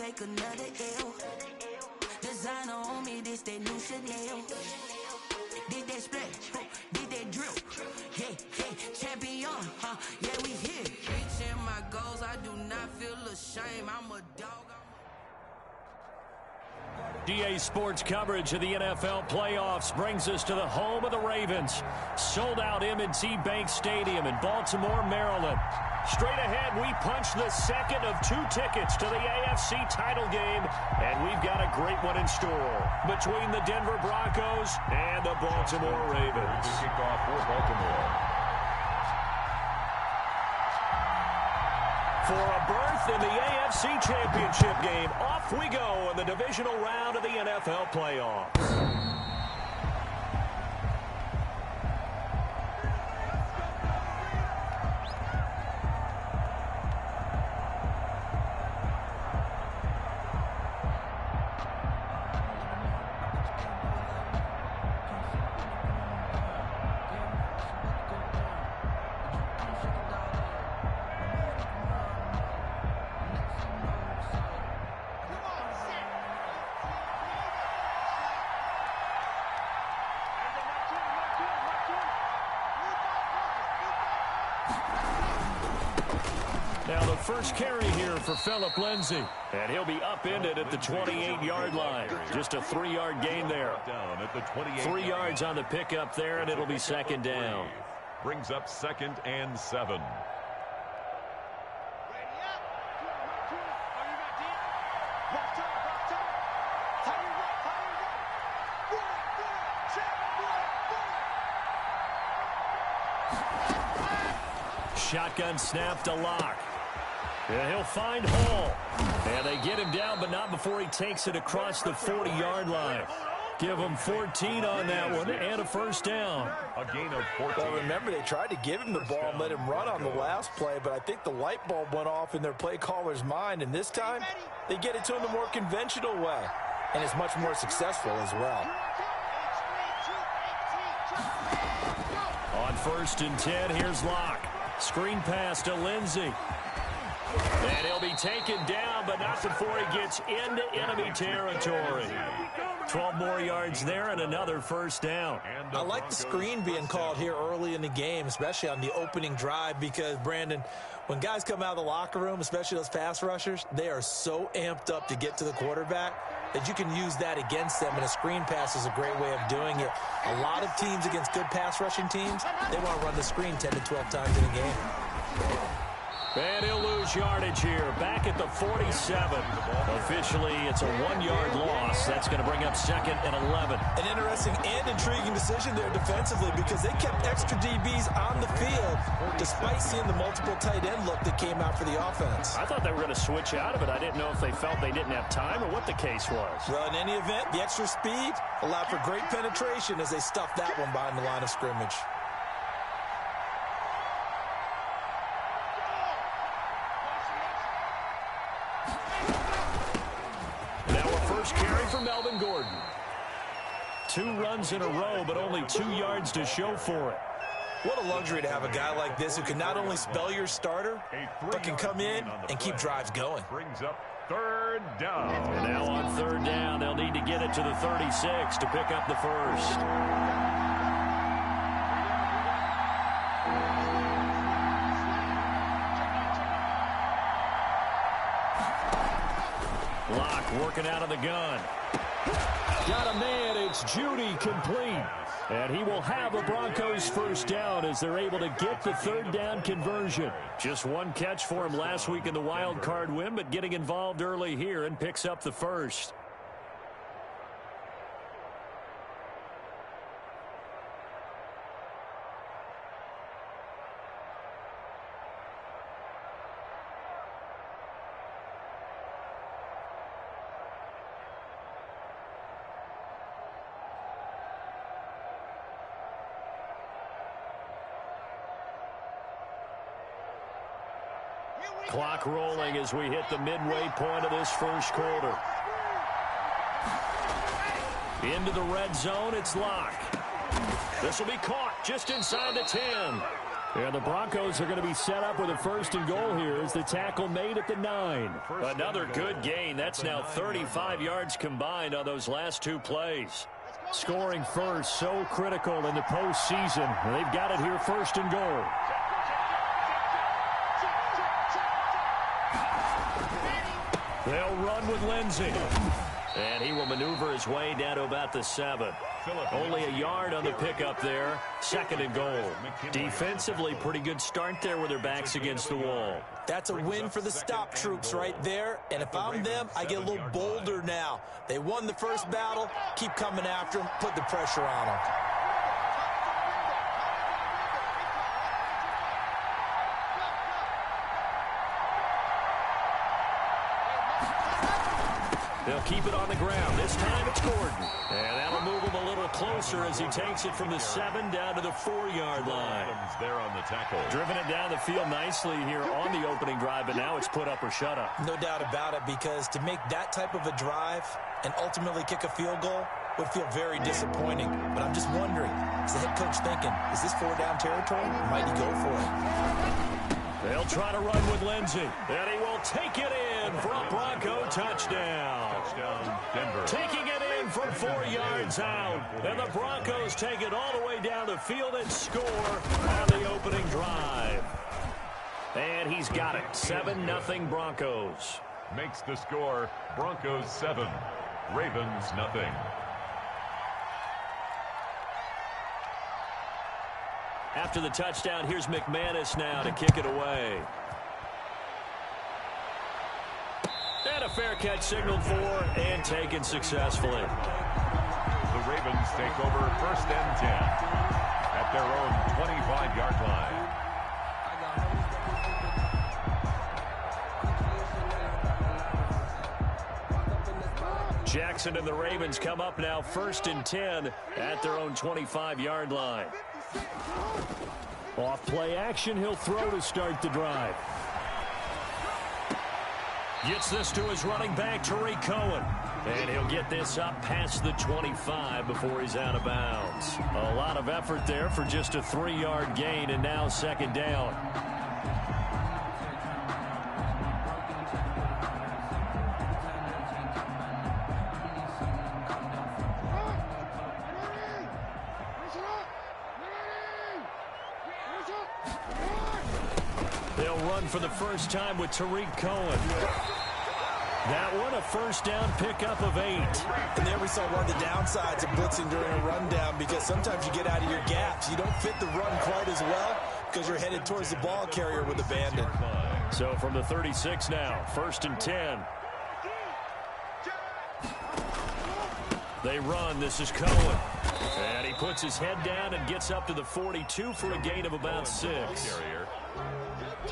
take another L. Designer on me, this that new Chanel. Did that splash, did that drip. Yeah, champion, yeah, we here. Reaching my goals, I do not feel ashamed. I'm a dog. DA Sports coverage of the NFL playoffs brings us to the home of the Ravens. Sold out M&T Bank Stadium in Baltimore, Maryland. Straight ahead, we punch the second of 2 tickets to the AFC title game, and we've got a great one in store between the Denver Broncos and the Baltimore Ravens. Kickoff for Baltimore. For a berth in the AFC Championship game, off we go in the divisional round of the NFL playoffs. Now the first carry here for Phillip Lindsay. And he'll be upended at the 28-yard line. Just a 3-yard gain there. Down at the 28. 3 yards on the pickup there, and it'll be second down. Brings up 2nd and 7. Shotgun snap to Locke. And he'll find Hall. And they get him down, but not before he takes it across the 40-yard line. Give him 14 on that one and a first down. A gain of 14. Well, remember, they tried to give him the ball and let him run on the last play, but I think the light bulb went off in their play caller's mind, and this time they get it to him the more conventional way, and it's much more successful as well. On 1st and 10, here's Locke. Screen pass to Lindsay. And he'll be taken down, but not before he gets into enemy territory. 12 more yards there and another first down. I like the screen being called here early in the game, especially on the opening drive, because, Brandon, when guys come out of the locker room, especially those pass rushers, they are so amped up to get to the quarterback that you can use that against them, and a screen pass is a great way of doing it. A lot of teams against good pass rushing teams, they want to run the screen 10 to 12 times in a game. And he'll lose yardage here, back at the 47. Officially, it's a 1-yard loss. That's going to bring up 2nd and 11. An interesting and intriguing decision there defensively, because they kept extra DBs on the field despite seeing the multiple tight end look that came out for the offense. I thought they were going to switch out of it. I didn't know if they felt they didn't have time or what the case was. Well, in any event, the extra speed allowed for great penetration as they stuffed that one behind the line of scrimmage. Carry for Melvin Gordon. 2 runs in a row, but only 2 yards to show for it. What a luxury to have a guy like this who can not only spell your starter, but can come in and keep drives going. Brings up 3rd down. And now on 3rd down, they'll need to get it to the 36 to pick up the first. Locke working out of the gun. Got a man, it's Judy, complete. And he will have a Broncos first down as they're able to get the 3rd down conversion. Just 1 catch for him last week in the wild card win, but getting involved early here and picks up the first. Clock rolling as we hit the midway point of this first quarter. Into the red zone, it's Locke. This will be caught just inside the 10. And the Broncos are going to be set up with a 1st and goal here as the tackle made at the 9. Another good gain. That's now 35 yards combined on those last 2 plays. Scoring first, so critical in the postseason. They've got it here, 1st and goal. They'll run with Lindsey. And he will maneuver his way down to about the 7. Only a yard on the pickup there. 2nd and goal. Defensively, pretty good start there with their backs against the wall. That's a win for the stop troops right there. And if I'm them, I get a little bolder now. They won the first battle. Keep coming after them. Put the pressure on them. They'll keep it on the ground. This time it's Gordon. And that'll move him a little closer as he takes it from the 7 down to the 4-yard line. There on the tackle. Driven it down the field nicely here on the opening drive, but now it's put up or shut up. No doubt about it, because to make that type of a drive and ultimately kick a field goal would feel very disappointing. But I'm just wondering, is the head coach thinking, is this 4-down territory? Or might he go for it? They'll try to run with Lindsey. And he will take it in for a Bronco touchdown. Touchdown, Denver. Taking it in from 4 yards out. And the Broncos take it all the way down the field and score on the opening drive. And he's got it. 7-0 Broncos. Makes the score Broncos 7, Ravens nothing. After the touchdown, here's McManus now to kick it away. And a fair catch signaled for and taken successfully. The Ravens take over 1st and 10 at their own 25-yard line. Jackson and the Ravens come up now 1st and 10 at their own 25-yard line. Off play action, he'll throw to start the drive. Gets this to his running back, Tariq Cohen. And he'll get this up past the 25 before he's out of bounds. A lot of effort there for just a 3-yard gain, and now 2nd down. They'll run for the first time with Tariq Cohen. That one, a 1st down pickup of 8. And there we saw one of the downsides of blitzing during a rundown, because sometimes you get out of your gaps. You don't fit the run quite as well because you're headed towards the ball carrier with abandon. So from the 36 now, 1st and 10. They run. This is Cohen. And he puts his head down and gets up to the 42 for a gain of about 6.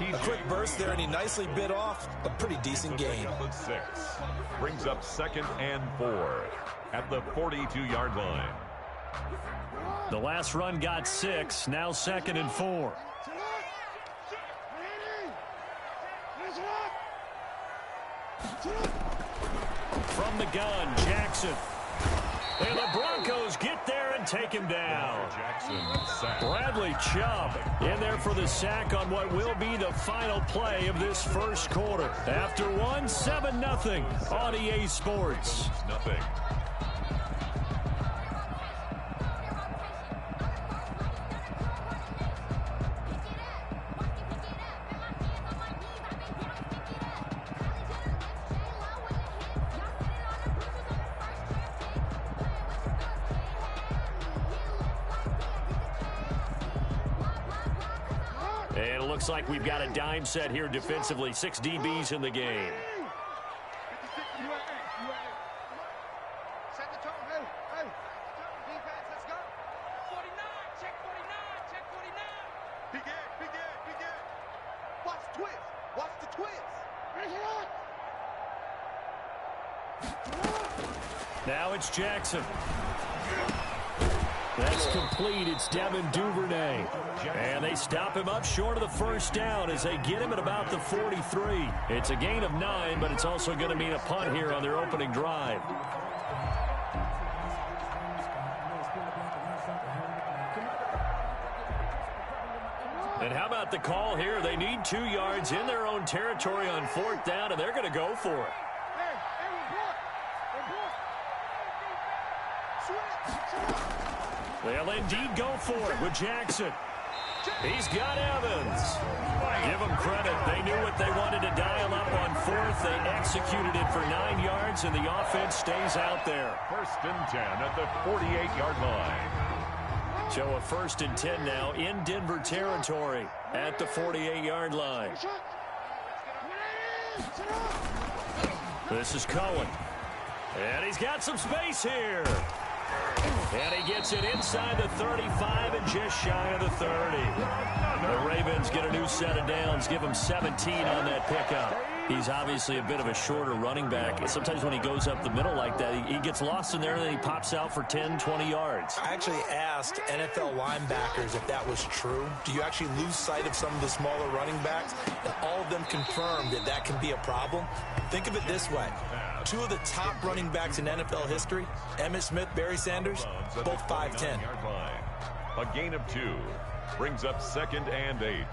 A quick burst there, and he nicely bit off a pretty decent gain. 6 brings up 2nd and 4 at the 42-yard line. The last run got 6. Now 2nd and 4. From the gun, Jackson. And the Broncos get there and take him down. Bradley Chubb in there for the sack on what will be the final play of this first quarter. After 7-0 on EA Sports. Nothing. And it looks like we've got a dime set here defensively. 6 DBs in the game. Set the tone. Hey. Defense, let's go. 49. Check 49. Check 49. Be good. Watch the twist. Watch the twist. Now it's Jackson. That's complete. It's Devin Duvernay. And they stop him up short of the 1st down as they get him at about the 43. It's a gain of 9, but it's also going to mean a punt here on their opening drive. And how about the call here? They need 2 yards in their own territory on 4th down, and they're going to go for it. They'll indeed go for it with Jackson. He's got Evans. Give them credit. They knew what they wanted to dial up on 4th. They executed it for 9 yards, and the offense stays out there. 1st and 10 at the 48-yard line. So a 1st and 10 now in Denver territory at the 48-yard line. This is Cohen. And he's got some space here. And he gets it inside the 35 and just shy of the 30. The Ravens get a new set of downs, give him 17 on that pickup. He's obviously a bit of a shorter running back. Sometimes when he goes up the middle like that, he gets lost in there and then he pops out for 10, 20 yards. I actually asked NFL linebackers if that was true. Do you actually lose sight of some of the smaller running backs? And all of them confirmed that that can be a problem. Think of it this way. 2 of the top running backs in NFL history, Emmitt Smith, Barry Sanders, both 5'10". A gain of 2 brings up 2nd and 8.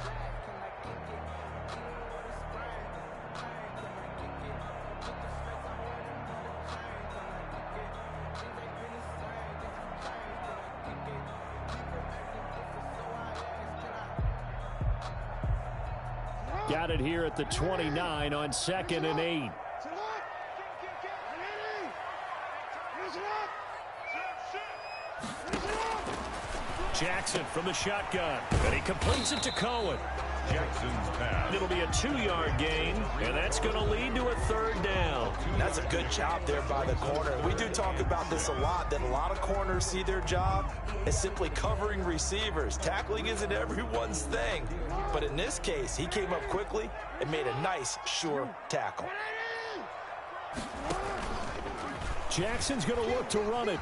Got it here at the 29 on 2nd and 8. Jackson from the shotgun, and he completes it to Cohen. Jackson's pass. It'll be a 2-yard gain, and that's going to lead to a 3rd down. That's a good job there by the corner. We do talk about this a lot, that a lot of corners see their job as simply covering receivers. Tackling isn't everyone's thing. But in this case, he came up quickly and made a nice, sure tackle. Jackson's going to look to run it.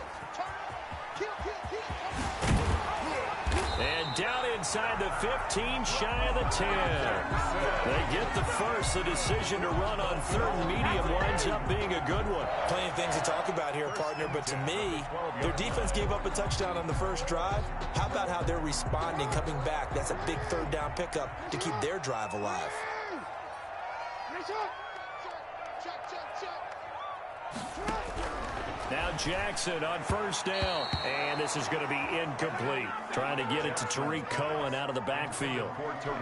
And down inside the 15, shy of the 10. They get the first. The decision to run on 3rd and medium winds up being a good one. Plenty of things to talk about here, partner, but to me, their defense gave up a touchdown on the first drive. How about how they're responding, coming back? That's a big 3rd down pickup to keep their drive alive. Now Jackson on 1st down. And this is going to be incomplete. Trying to get it to Tariq Cohen out of the backfield.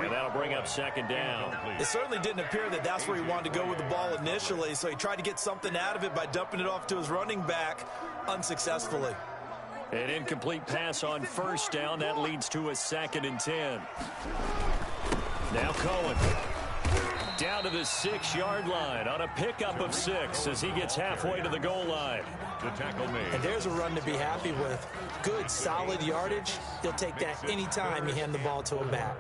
And that'll bring up 2nd down. It certainly didn't appear that that's where he wanted to go with the ball initially, so he tried to get something out of it by dumping it off to his running back unsuccessfully. An incomplete pass on 1st down. That leads to a 2nd and 10. Now Cohen. Down to the 6-yard line on a pickup of 6 as he gets halfway to the goal line. The tackle made. And there's a run to be happy with. Good, solid yardage. He'll take that any time you hand the ball to him back.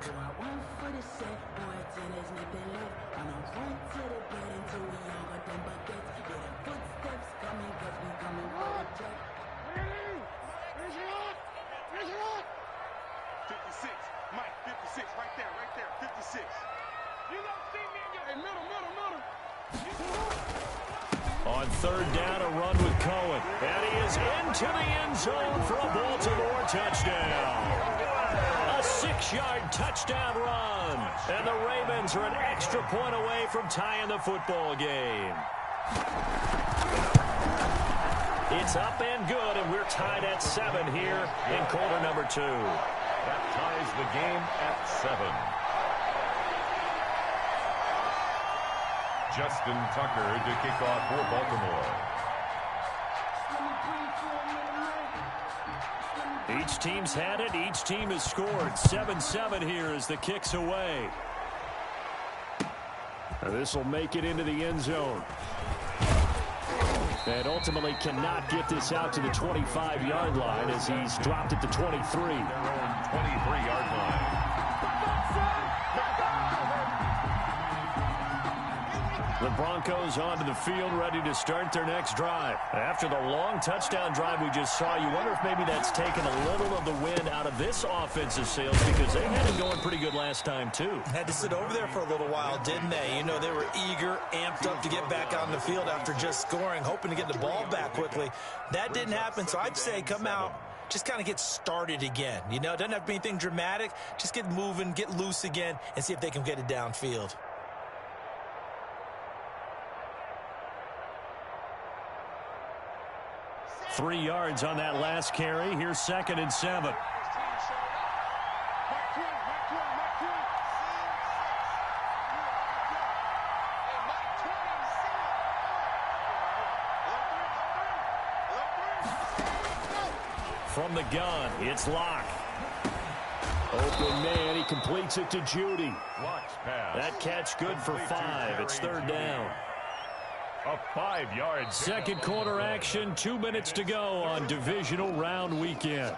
On 3rd down, a run with Cohen. And he is into the end zone for a Baltimore touchdown. A 6-yard touchdown run. And the Ravens are an extra point away from tying the football game. It's up and good, and we're tied at 7 here in quarter number 2. That ties the game at 7. Justin Tucker to kick off for Baltimore. Each team's had it. Each team has scored. 7-7 here as the kick's away. This will make it into the end zone. And ultimately cannot get this out to the 25-yard line as he's dropped at the 23. Their own 23-yard line. The Broncos onto the field, ready to start their next drive. After the long touchdown drive we just saw, you wonder if maybe that's taken a little of the wind out of this offensive sails because they had it going pretty good last time, too. Had to sit over there for a little while, didn't they? You know, they were eager, amped up to get back on the field after just scoring, hoping to get the ball back quickly. That didn't happen, so I'd say come out just kind of get started again. You know, it doesn't have to be anything dramatic. Just get moving, get loose again, and see if they can get it downfield. Three yards on that last carry. Here's 2nd and 7. From the gun, it's Locke. Open man, he completes it to Judy. That catch good for 5. It's 3rd down. A 5-yard. Second quarter action, 2 minutes to go on divisional round weekend.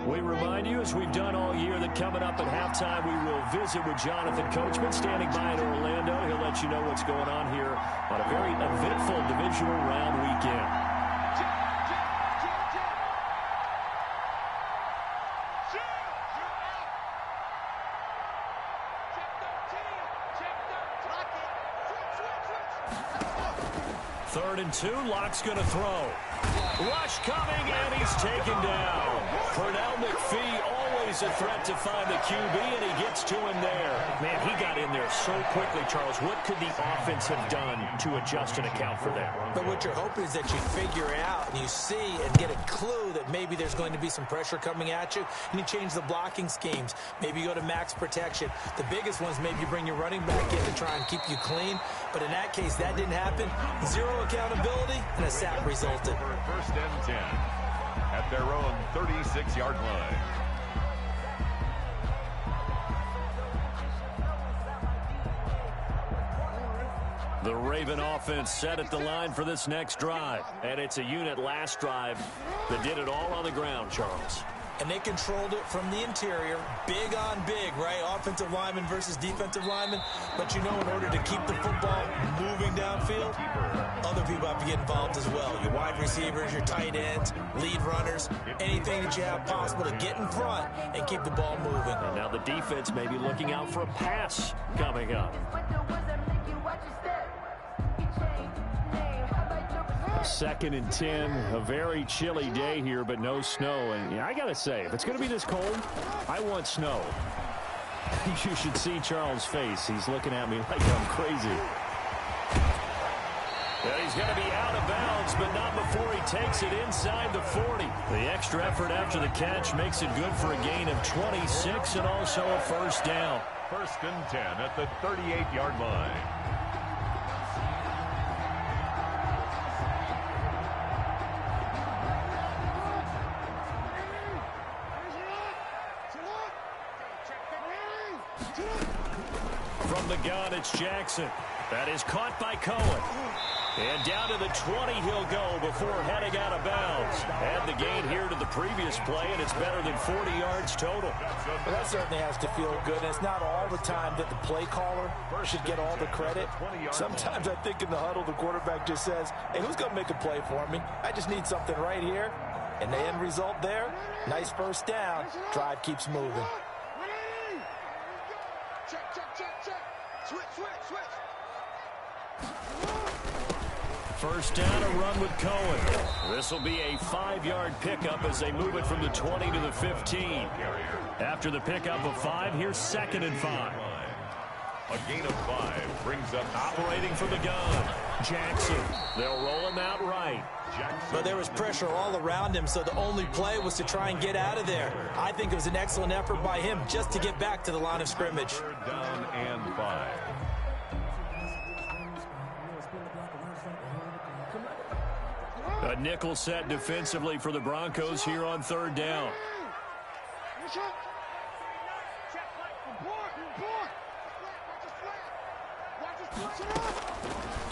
We remind you, as we've done all year, that coming up at halftime, we will visit with Jonathan Coachman, standing by in Orlando. He'll let you know what's going on here on a very eventful divisional round weekend. Third and 2, Locke's going to throw. Rush coming, and he's taken down. Pernell McPhee, always a threat to find the QB, and he gets to him there. Man, he got in there so quickly, Charles. What could the offense have done to adjust and account for that? But what you're hoping is that you figure out and you see and get a clue that maybe there's going to be some pressure coming at you, and you change the blocking schemes. Maybe you go to max protection. The biggest ones, maybe you bring your running back in to try and keep you clean. But in that case, that didn't happen. Zero accountability, and a sack resulted. 1st and 10 at their own 36-yard line. The Raven offense set at the line for this next drive. And it's a unit last drive that did it all on the ground, Charles. And they controlled it from the interior, big on big, right? Offensive lineman versus defensive lineman. But you know, in order to keep the football moving downfield, other people have to get involved as well. Your wide receivers, your tight ends, lead runners, anything that you have possible to get in front and keep the ball moving. And now the defense may be looking out for a pass coming up. 2nd and 10, a very chilly day here, but no snow. And yeah, I got to say, if it's going to be this cold, I want snow. You should see Charles' face. He's looking at me like I'm crazy. And he's going to be out of bounds, but not before he takes it inside the 40. The extra effort after the catch makes it good for a gain of 26 and also a 1st down. 1st and 10 at the 38-yard line. From the gun, it's Jackson. That is caught by Cohen. And down to the 20 he'll go before heading out of bounds. Add the gain here to the previous play, and it's better than 40 yards total. Well, that certainly has to feel good. And it's not all the time that the play caller should get all the credit. Sometimes I think in the huddle, the quarterback just says, hey, who's going to make a play for me? I just need something right here. And the end result there, nice 1st down. Drive keeps moving. Check, check, check, check. Switch, switch, switch. 1st down, a run with Cohen. This will be a 5-yard pickup as they move it from the 20 to the 15. After the pickup of 5, here's 2nd and 5. A gain of 5 brings up operating for the gun. Jackson. They'll roll him out right. But there was pressure all around him, so the only play was to try and get out of there. I think it was an excellent effort by him just to get back to the line of scrimmage. 3rd down and 5. A nickel set defensively for the Broncos here on 3rd down.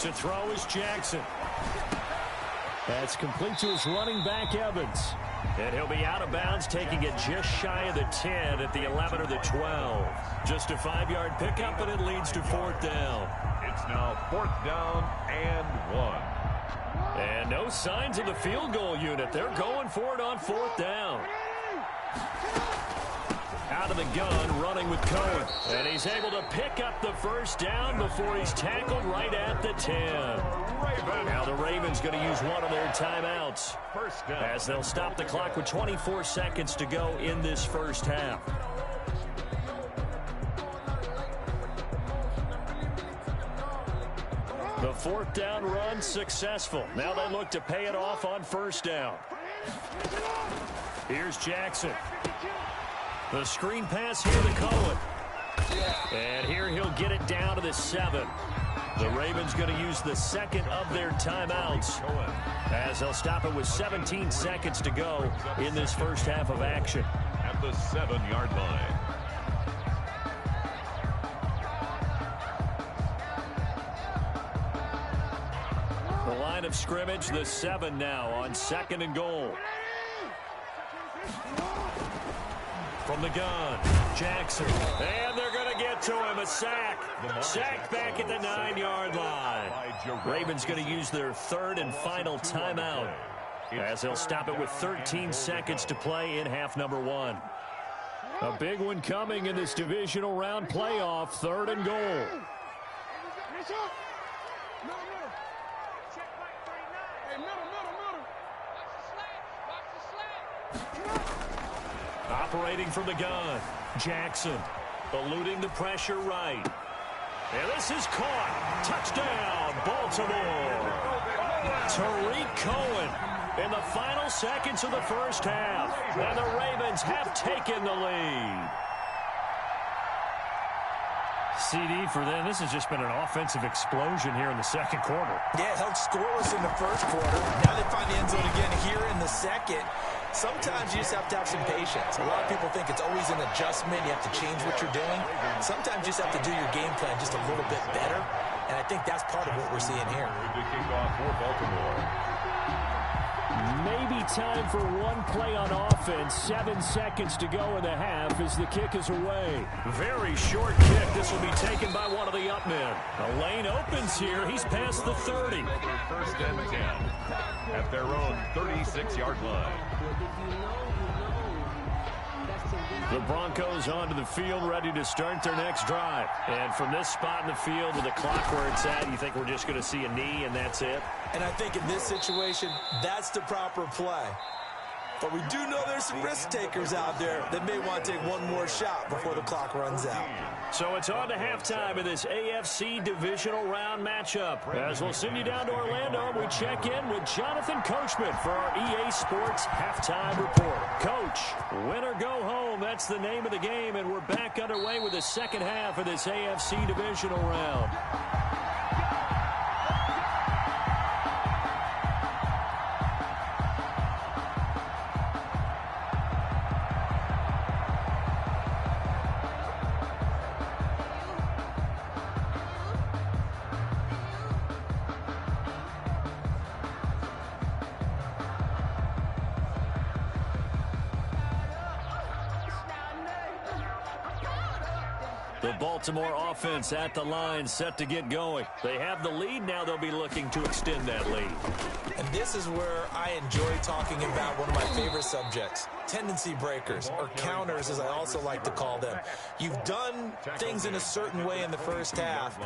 To throw is Jackson. That's complete to his running back, Evans. And he'll be out of bounds, taking it just shy of the 10 at the 11 or the 12. Just a 5-yard pickup, and it leads to 4th down. It's now 4th down and 1. And no signs of the field goal unit. They're going for it on 4th down. Out out of the gun, running with Cohen. And he's able to pick up the first down before he's tackled right at the 10. Now the Ravens going to use one of their timeouts as they'll stop the clock with 24 seconds to go in this first half. The fourth down run successful. Now they look to pay it off on first down. Here's Jackson. The screen pass here to Cohen. And here he'll get it down to the 7. The Ravens going to use the second of their timeouts as they'll stop it with 17 seconds to go in this first half of action. At the 7-yard line. The line of scrimmage, the 7 now on 2nd and goal. From the gun, Jackson. And they're going to get to him, a sack. Sacked back at the 9-yard line. Ravens going to use their third and final timeout as they'll stop it with 13 seconds to play in half number 1. A big one coming in this divisional round playoff, 3rd and goal. Operating from the gun, Jackson eluding the pressure right. And this is caught. Touchdown, Baltimore. Tariq Cohen in the final seconds of the first half. And the Ravens have taken the lead. CD for them. This has just been an offensive explosion here in the second quarter. Yeah, held scoreless in the first quarter. Now they find the end zone again here in the second. Sometimes you just have to have some patience. A lot of people think it's always an adjustment. You have to change what you're doing. Sometimes you just have to do your game plan just a little bit better. And I think that's part of what we're seeing here. The kickoff for Baltimore. Maybe time for one play on offense. 7 seconds to go in the half as the kick is away. Very short kick. This will be taken by one of the up men. The lane opens here. He's past the 30. First and 10 at their own 36-yard line. The Broncos onto the field, ready to start their next drive. And from this spot in the field with the clock where it's at, you think we're just going to see a knee and that's it? And I think in this situation, that's the proper play. But we do know there's some risk takers out there that may want to take one more shot before the clock runs out. So it's on to halftime in this AFC divisional round matchup. As we'll send you down to Orlando, we check in with Jonathan Coachman for our EA Sports Halftime Report. Coach, win or go home, that's the name of the game, and we're back underway with the second half of this AFC divisional round. The Baltimore offense at the line, set to get going. They have the lead. Now they'll be looking to extend that lead. And this is where I enjoy talking about one of my favorite subjects, tendency breakers, or counters as I also like to call them. You've done things in a certain way in the first half,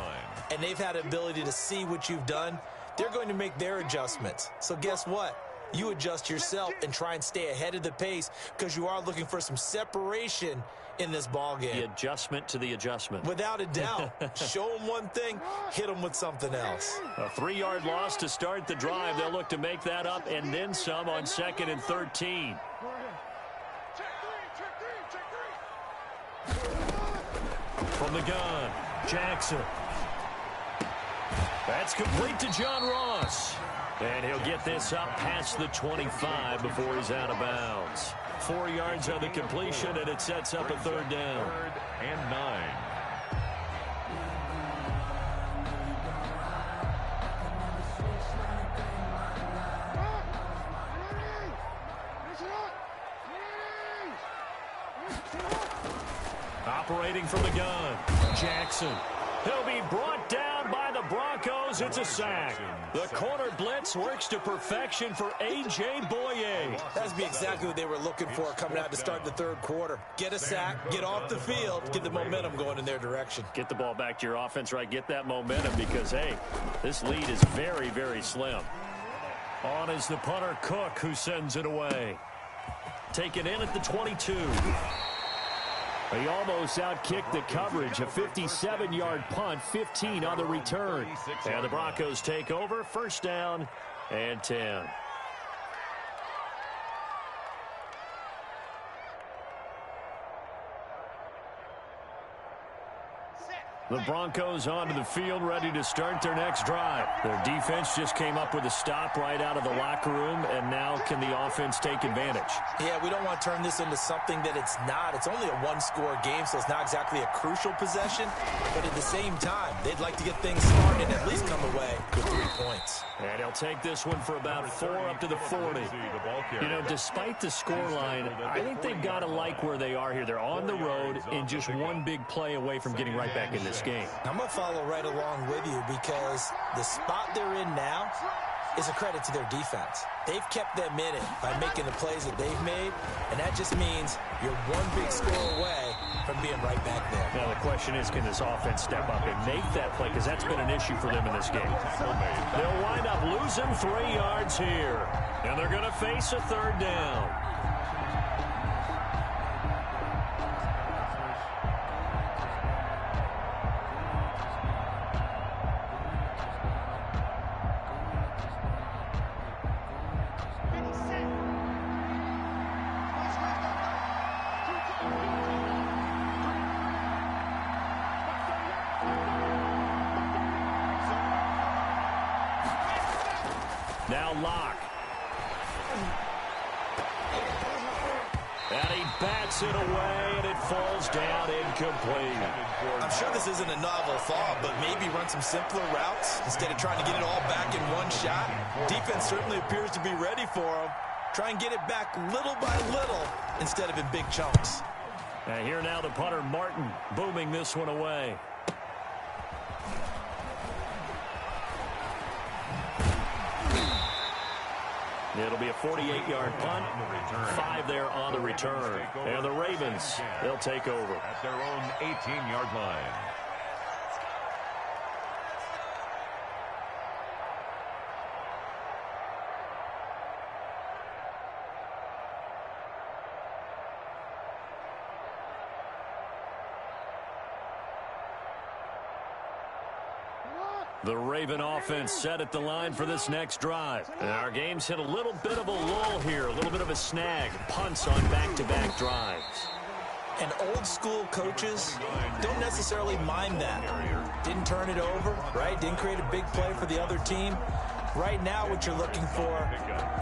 and they've had the ability to see what you've done. They're going to make their adjustments. So guess what? You adjust yourself and try and stay ahead of the pace because you are looking for some separation in this ball game. The adjustment to the adjustment. Without a doubt. Show them one thing, hit them with something else. A 3-yard loss to start the drive. They'll look to make that up and then some on 2nd and 13. From the gun, Jackson. That's complete to John Ross. And he'll get this up past the 25 before he's out of bounds. 4 yards on the completion, and it sets up a third down. 3rd and 9. Operating from the gun, Jackson. He'll be brought down by the the Broncos, it's a sack. The corner blitz works to perfection for A.J. Boye. That's be exactly what they were looking for coming out to start the third quarter. Get a sack, get off the field, get the momentum going in their direction. Get the ball back to your offense, right? Get that momentum because, hey, this lead is very, very slim. On is the punter, Cook, who sends it away. Taken in at the 22. He almost outkicked the coverage. A 57-yard punt, 15 on the return. And the Broncos take over, first down and 10. The Broncos onto the field, ready to start their next drive. Their defense just came up with a stop right out of the locker room, and now can the offense take advantage? Yeah, we don't want to turn this into something that it's not. It's only a one-score game, so it's not exactly a crucial possession. But at the same time, they'd like to get things started and at least come away with 3 points. And he'll take this one for about 4 up to the 40. You know, despite the scoreline, I think they've got to like where they are here. They're on the road and just one big play away from getting right back in this game. I'm going to follow right along with you because the spot they're in now is a credit to their defense. They've kept them in it by making the plays that they've made, and that just means you're one big score away from being right back there. Now the question is, can this offense step up and make that play? Because that's been an issue for them in this game. They'll wind up losing 3 yards here, and they're going to face a third down. Now Locke. And he bats it away, and it falls down incomplete. I'm sure this isn't a novel thought, but maybe run some simpler routes instead of trying to get it all back in one shot. Defense certainly appears to be ready for him. Try and get it back little by little instead of in big chunks. And here now the punter, Martin, booming this one away. It'll be a 48-yard punt, 5 there on the return. And the Ravens, they'll take over. At their own 18-yard line. The Raven offense set at the line for this next drive. And our game's hit a little bit of a lull here, a little bit of a snag. Punts on back-to-back drives. And old-school coaches don't necessarily mind that. Didn't turn it over, right? Didn't create a big play for the other team. Right now what you're looking for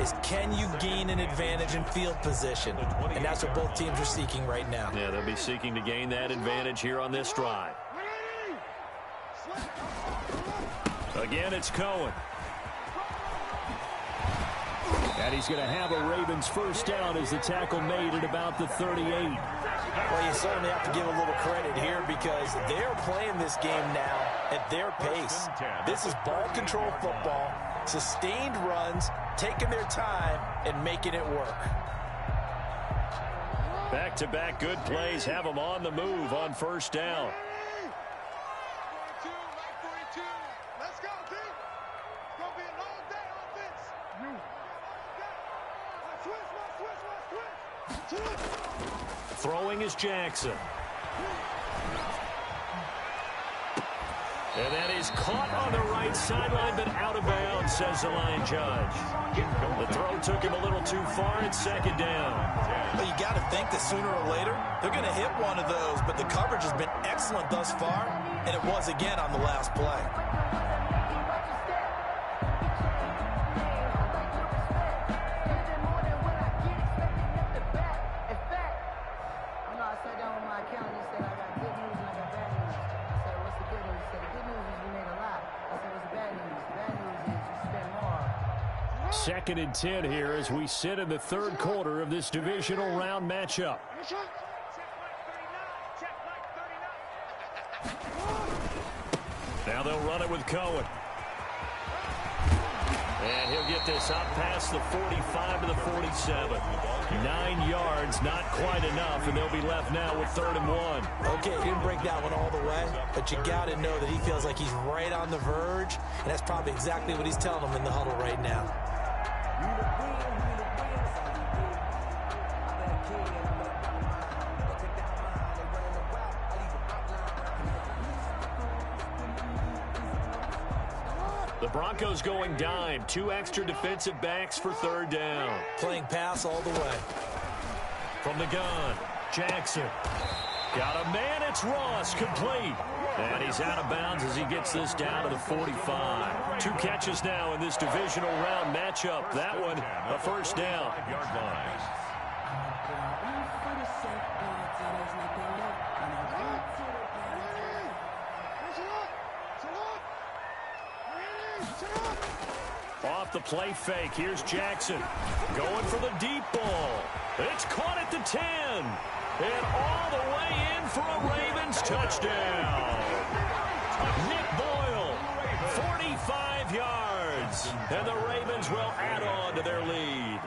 is can you gain an advantage in field position? And that's what both teams are seeking right now. Yeah, they'll be seeking to gain that advantage here on this drive. Again, it's Cohen. And he's going to have a Ravens first down as the tackle made at about the 38. Well, you certainly have to give a little credit here because they're playing this game now at their pace. This is ball control football, sustained runs, taking their time, and making it work. Back-to-back good plays have them on the move on first down. Throwing is Jackson. And that is caught on the right sideline, but out of bounds, says the line judge. The throw took him a little too far. It's second down. Well, you got to think that sooner or later, they're going to hit one of those, but the coverage has been excellent thus far, and it was again on the last play. Second and 10 here as we sit in the third quarter of this divisional round matchup. Now they'll run it with Cohen. And he'll get this up past the 45 to the 47. 9 yards, not quite enough, and they'll be left now with 3rd and 1. Okay, he didn't break that one all the way, but you got to know that he feels like he's right on the verge, and that's probably exactly what he's telling them in the huddle right now. The Broncos going dime. 2 extra defensive backs for 3rd down. Playing pass all the way. From the gun, Jackson. Got a man, it's Ross, complete. And he's out of bounds as he gets this down to the 45. 2 catches now in this divisional round matchup. That one, a 1st down. 5-yard line. Off the play fake, here's Jackson. Going for the deep ball. It's caught at the 10. And all the way in for a Ravens touchdown. Nick Boyle, 45 yards. And the Ravens will add on to their lead.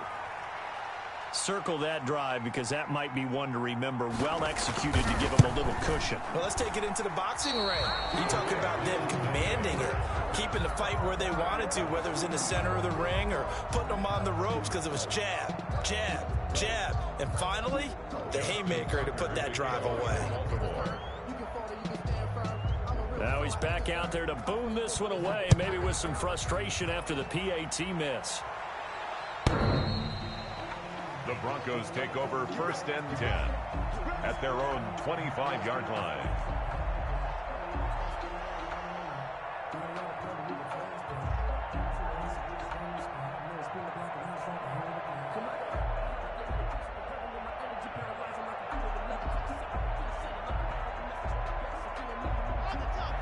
Circle that drive because that might be one to remember. Well executed to give them a little cushion. Well, let's take it into the boxing ring. You talk about them commanding it, keeping the fight where they wanted to, whether it was in the center of the ring or putting them on the ropes because it was jab, jab, jab. And finally, the haymaker to put that drive away. Now he's back out there to boom this one away, maybe with some frustration after the PAT miss. The Broncos take over 1st and 10 at their own 25-yard line.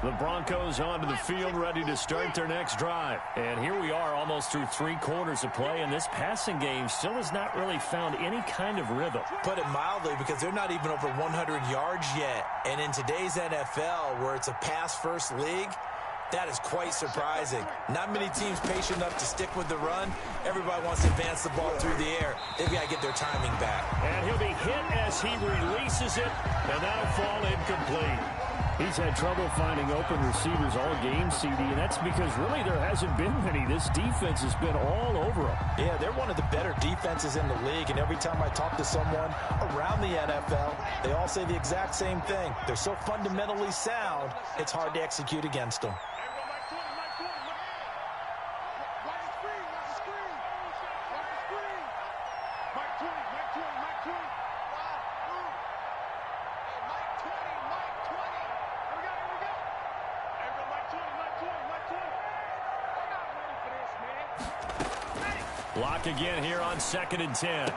The Broncos onto the field, ready to start their next drive. And here we are almost through 3 quarters of play, and this passing game still has not really found any kind of rhythm. Put it mildly, because they're not even over 100 yards yet. And in today's NFL, where it's a pass-first league, that is quite surprising. Not many teams patient enough to stick with the run. Everybody wants to advance the ball through the air. They've got to get their timing back. And he'll be hit as he releases it, and that'll fall incomplete. He's had trouble finding open receivers all game, CD, and that's because really there hasn't been many. This defense has been all over them. Yeah, they're one of the better defenses in the league, and every time I talk to someone around the NFL, they all say the exact same thing. They're so fundamentally sound, it's hard to execute against them. Block again here on 2nd and 10.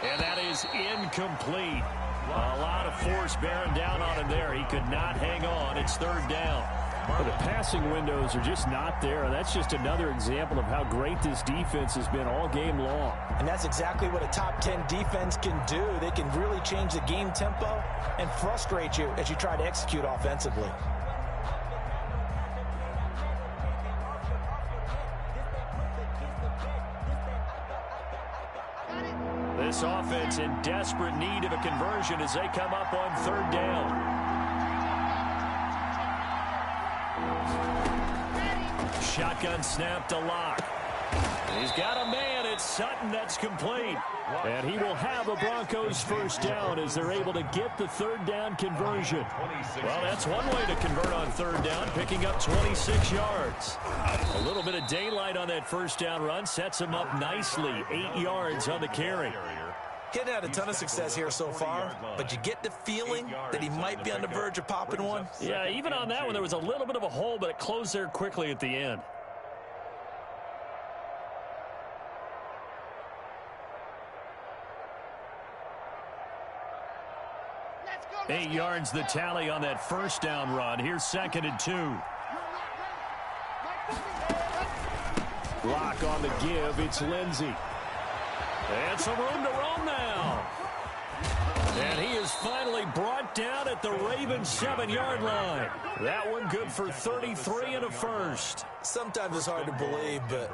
And that is incomplete. A lot of force bearing down on him there. He could not hang on. It's 3rd down. Well, the passing windows are just not there. And that's just another example of how great this defense has been all game long. And that's exactly what a top 10 defense can do. They can really change the game tempo and frustrate you as you try to execute offensively. This offense in desperate need of a conversion as they come up on 3rd down. Shotgun snap to Locke. He's got a man. It's Sutton. That's complete. And he will have a Broncos 1st down as they're able to get the 3rd down conversion. Well, that's one way to convert on 3rd down, picking up 26 yards. A little bit of daylight on that 1st down run sets him up nicely. 8 yards on the carry. He hadn't had a ton of success here so far, but you get the feeling that he might be on the verge of popping one. Yeah, even on that one, there was a little bit of a hole, but it closed there quickly at the end. Go, 8 yards the tally on that 1st down run. Here's 2nd and 2. Lock on the give. It's Lindsey. And some room to roam now. And he is finally brought down at the Ravens 7-yard line. That one good for 33 and a first. Sometimes it's hard to believe, but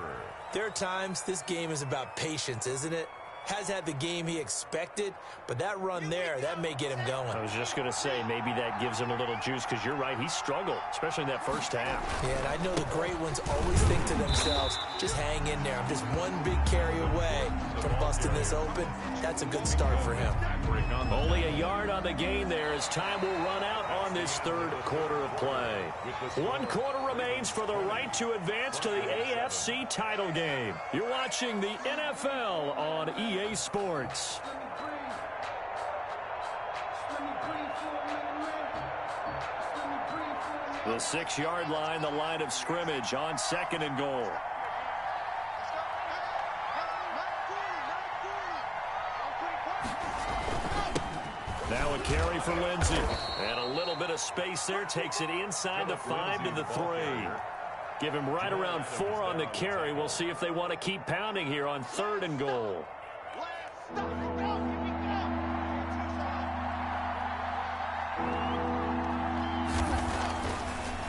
there are times this game is about patience, isn't it? Has had the game he expected, but that run there, that may get him going. I was just going to say, maybe that gives him a little juice, because you're right, he struggled, especially in that first half. Yeah, and I know the great ones always think to themselves, just hang in there. I'm just one big carry away from busting this open. That's a good start for him. Only a yard on the gain there as time will run out on this third quarter of play. 1 quarter remains for the right to advance to the AFC title game. You're watching the NFL on EA Sports. The 6-yard line, the line of scrimmage on 2nd and goal. Now a carry for Lindsey. And a little bit of space there. Takes it inside the 5 to the 3. Give him right around 4 on the carry. We'll see if they want to keep pounding here on 3rd and goal.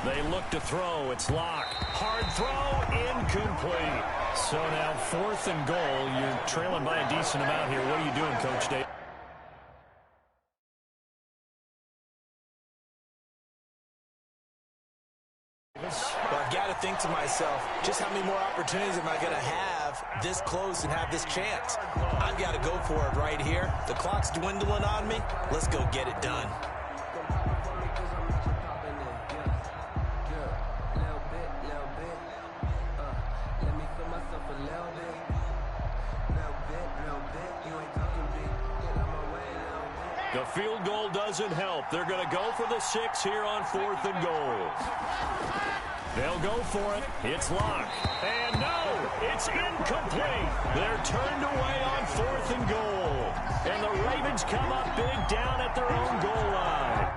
They look to throw. It's locked. Hard throw. Incomplete. So now 4th and goal. You're trailing by a decent amount here. What are you doing, Coach Dave? Well, I've got to think to myself, just how many more opportunities am I going to have this close and have this chance? I've got to go for it right here. The clock's dwindling on me. Let's go get it done. The field goal doesn't help. They're going to go for the 6 here on 4th and goal. They'll go for it. It's locked. And no, it's incomplete. They're turned away on 4th and goal. And the Ravens come up big down at their own goal line.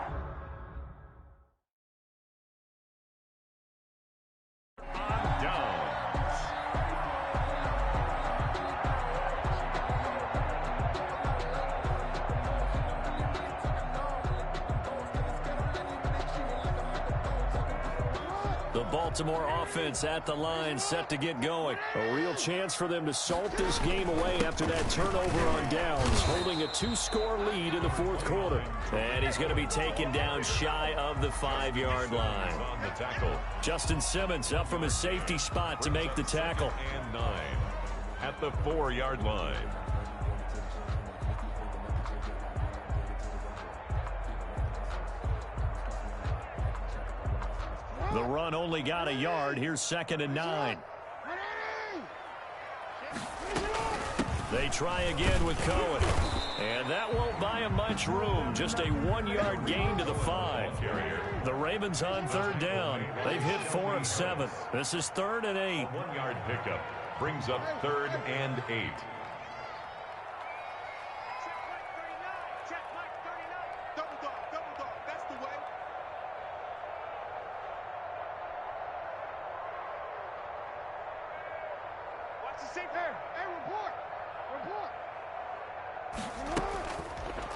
The Baltimore offense at the line, set to get going. A real chance for them to salt this game away after that turnover on downs, holding a 2-score lead in the 4th quarter. And he's going to be taken down shy of the 5-yard line. On the tackle. Justin Simmons up from his safety spot to make the tackle. And 9 at the 4-yard line. The run only got a yard. Here's 2nd and 9. They try again with Cohen. And that won't buy him much room. Just a 1-yard gain to the 5. The Ravens on 3rd down. They've hit 4 of 7. This is 3rd and 8. 1-yard pickup brings up 3rd and 8.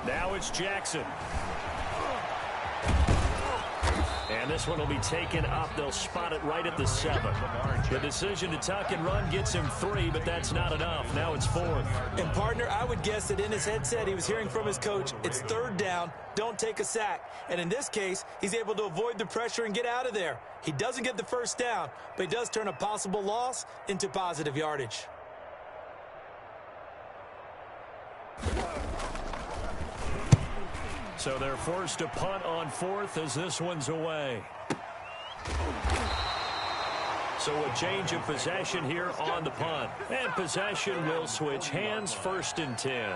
Now it's Jackson. And this one will be taken up. They'll spot it right at the 7. The decision to tuck and run gets him 3, but that's not enough. Now it's 4th. And, partner, I would guess that in his headset he was hearing from his coach, it's 3rd down, don't take a sack. And in this case, he's able to avoid the pressure and get out of there. He doesn't get the 1st down, but he does turn a possible loss into positive yardage. So they're forced to punt on 4th as this one's away. So a change of possession here on the punt. And possession will switch hands, 1st and 10.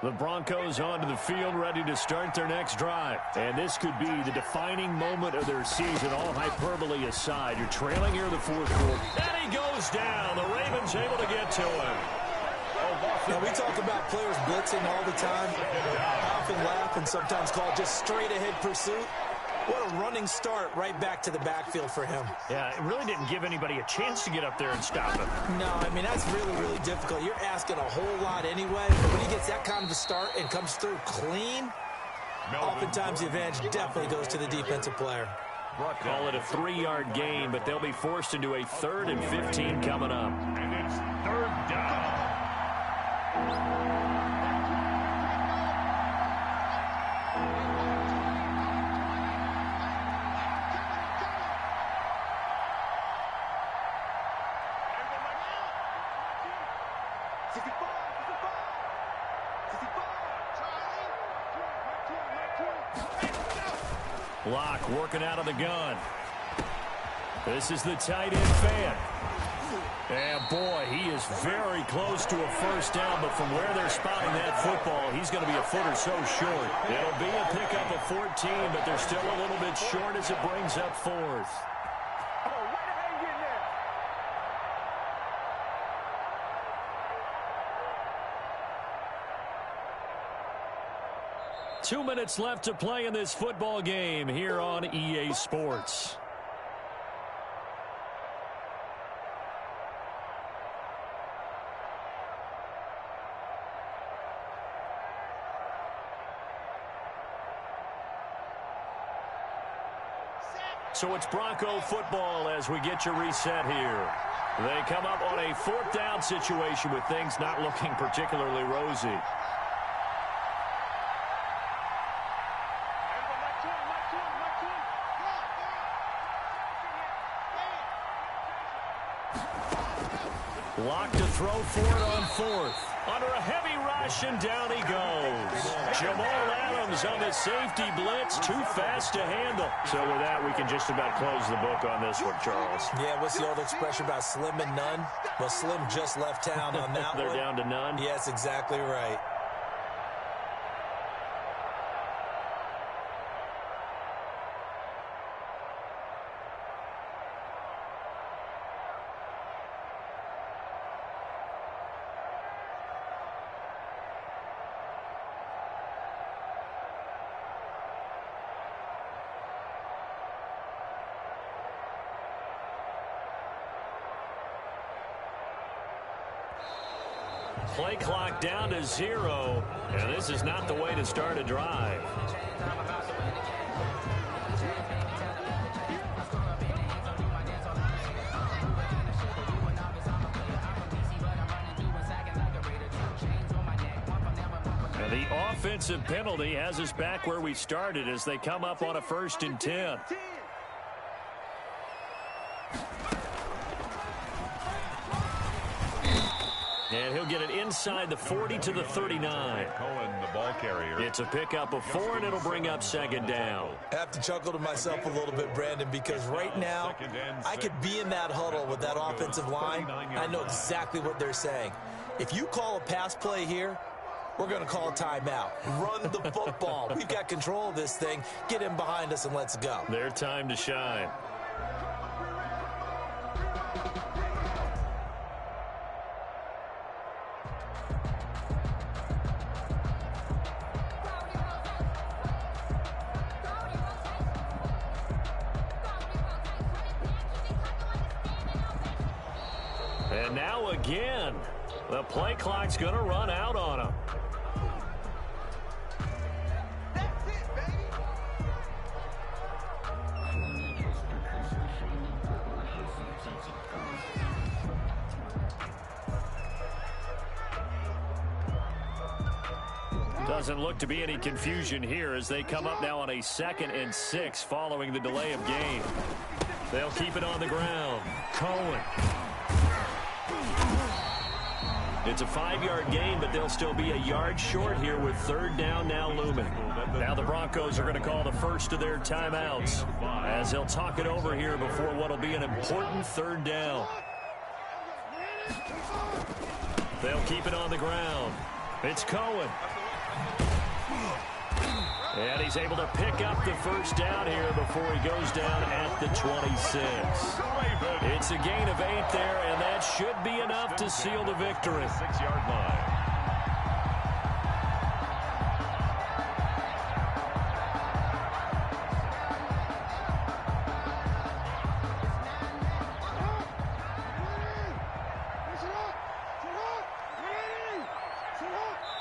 The Broncos onto the field, ready to start their next drive. And this could be the defining moment of their season, all hyperbole aside. You're trailing here in the 4th quarter. And he goes down. The Ravens able to get to him. Now, we talk about players blitzing all the time. I often laugh and sometimes call it just straight-ahead pursuit. What a running start right back to the backfield for him. Yeah, it really didn't give anybody a chance to get up there and stop him. No, I mean, that's really, really difficult. You're asking a whole lot anyway, but when he gets that kind of a start and comes through clean, oftentimes the advantage definitely goes to the defensive player. Call it a 3-yard gain, but they'll be forced into a 3rd and 15 coming up. And it's 3rd down. Locke working out of the gun. This is the tight end fan. And boy, he is very close to a first down, but from where they're spotting that football, he's going to be a foot or so short. It'll be a pickup of 14, but they're still a little bit short as it brings up 4th. 2 minutes left to play in this football game here on EA Sports. So it's Bronco football as we get you reset here. They come up on a 4th down situation with things not looking particularly rosy. Locked to throw for it on 4th. Under a heavy rush, and down he goes. Jamal Adams on the safety blitz. Too fast to handle. So with that, we can just about close the book on this one, Charles. Yeah, what's the old expression about slim and none? Well, Slim just left town on that They're one. down to none? Yes, exactly right. Play clock down to 0, and this is not the way to start a drive. And the offensive penalty has us back where we started as they come up on a 1st and 10. And he'll get it inside the 40 to the 39. Cohen, the ball carrier. It's a pickup of 4, and it'll bring up 2nd down. I have to chuckle to myself a little bit, Brandon, because right now I could be in that huddle with that offensive line. I know exactly what they're saying. If you call a pass play here, we're going to call a timeout. Run the football. We've got control of this thing. Get him behind us and let's go. Their time to shine. And now again, the play clock's going to run out on him. That's it, baby. Doesn't look to be any confusion here as they come up now on a 2nd and 6 following the delay of game. They'll keep it on the ground. Cohen. It's a 5-yard gain, but they'll still be a yard short here with 3rd down now looming. Now the Broncos are going to call the first of their timeouts as they'll talk it over here before what will be an important 3rd down. They'll keep it on the ground. It's Cohen. And he's able to pick up the 1st down here before he goes down at the 26. It's a gain of 8 there, and that should be enough to seal the victory. 6-yard line.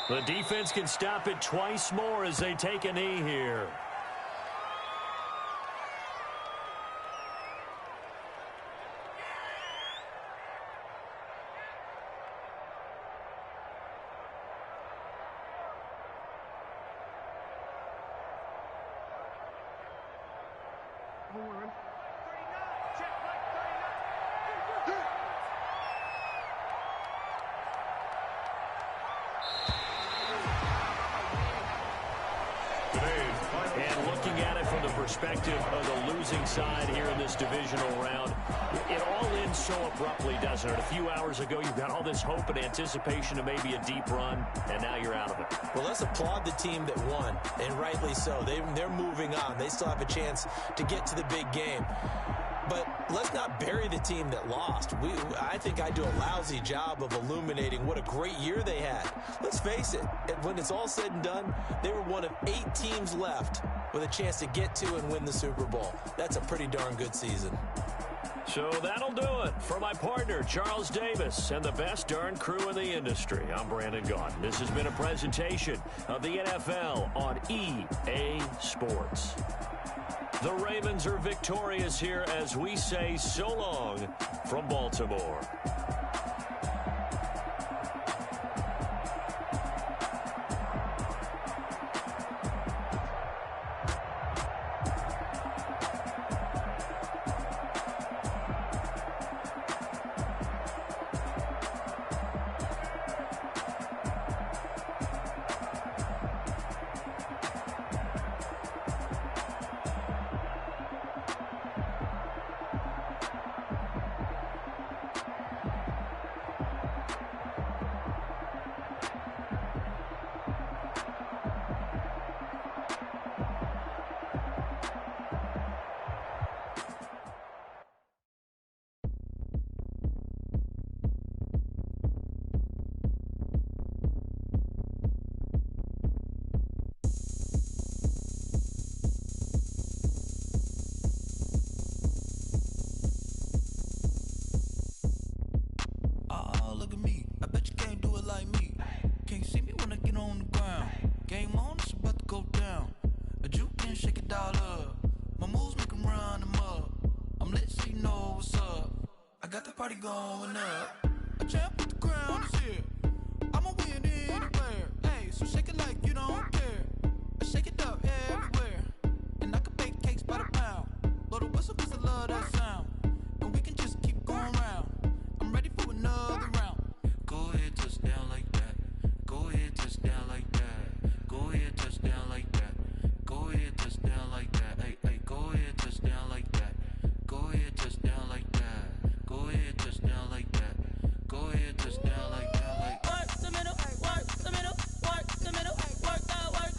The defense can stop it twice more as they take a knee here. And looking at it from the perspective of the losing side here in this divisional round, it all ends so abruptly, doesn't it? A few hours ago, you've got all this hope and anticipation of maybe a deep run, and now you're out of it. Well, let's applaud the team that won, and rightly so. They're moving on. They still have a chance to get to the big game. But let's not bury the team that lost. I think I do a lousy job of illuminating what a great year they had. Let's face it, when it's all said and done, they were one of 8 teams left with a chance to get to and win the Super Bowl. That's a pretty darn good season. So that'll do it for my partner, Charles Davis, and the best darn crew in the industry. I'm Brandon Gaudin. This has been a presentation of the NFL on EA Sports. The Ravens are victorious here as we say so long from Baltimore. Going up, a champ with the crown is here. I'ma win anywhere. Hey, so shake it like you don't care. I shake it up everywhere, and I can bake cakes by the pound. Blow the whistle 'cause I love that sound, and we can just keep going round. I'm ready for another round. Go ahead, touchdown like that. Go ahead, touchdown like that. Go ahead, touchdown like that. Go ahead, touchdown like that. Hey, hey, go ahead, touchdown like that. Go ahead, touchdown like that. Go ahead, touchdown like that. Go ahead, touchdown like that. Like work the middle, work the middle, work the middle, work that, work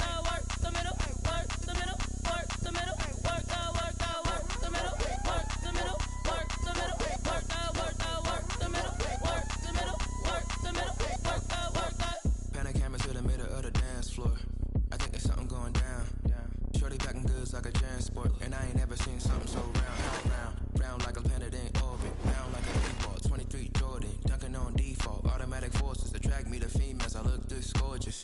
the middle, work the middle, work the middle, work that, work the middle, work the middle, work the middle, work that, work the middle, work the middle, work the middle, work that. Pan camera to the middle of the dance floor. I think there's something going down. Shorty packing goods like a transport, and I ain't never seen something so round like a planet in orbit, round like a ball. 23 Jordan, dunking on default. Automatic forces attract me to females. I look this gorgeous.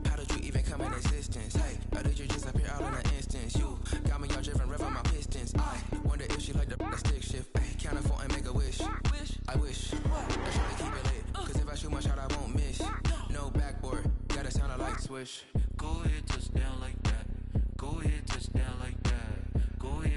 How did you even come in existence? Hey, how did you just appear out in an instance? You got me all driven, revving my pistons. I wonder if she like the stick shift. Hey, count for and make a wish. I wish. I try to keep it lit, 'cause if I shoot my shot, I won't miss. No backboard, gotta sound like swish.